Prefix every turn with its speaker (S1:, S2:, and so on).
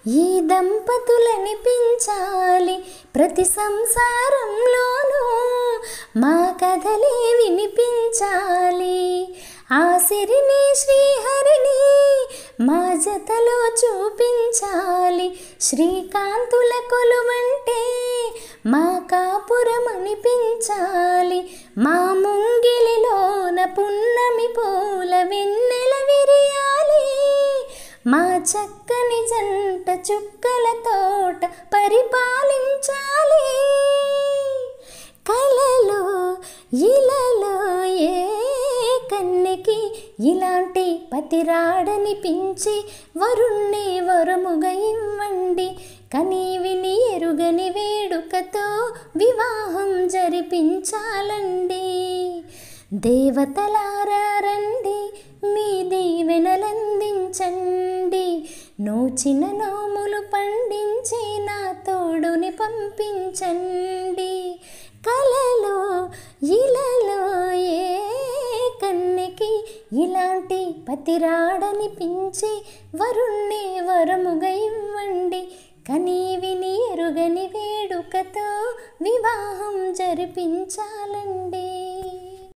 S1: ఈ దంపతులనిపించాలి ప్రతి సంసారంలోనూ, మా కథలే వినిపించాలి. ఆ సిరిని శ్రీహరిని మా జతలో చూపించాలి. శ్రీకాంతుల కొలువంటే మా కాపురం అనిపించాలి. మా ముంగిలిలోన పున్నమి పూల వెన్నెల విరియాలి. మా చక్కని జంట చుక్కల తోట పరిపాలించాలి. కలలో ఇలలో ఏ కన్నెకి ఇలాంటి పతిరాడనిపించి వరుణ్ణి వరముగా ఇవ్వండి. కని విని ఎరుగని వేడుకతో వివాహం జరిపించాలండి. దేవతలారా రండి, మీ దీవెనలందించండి. నోచిన నోములు పండించి నా తోడుని పంపించండి. కలలో ఇలలో ఏ కన్నెకి ఇలాంటి పతిరాడనిపించి వరుణ్ణి వరముగా ఇవ్వండి. కని విని ఎరుగని వేడుకతో వివాహం జరిపించాలండి.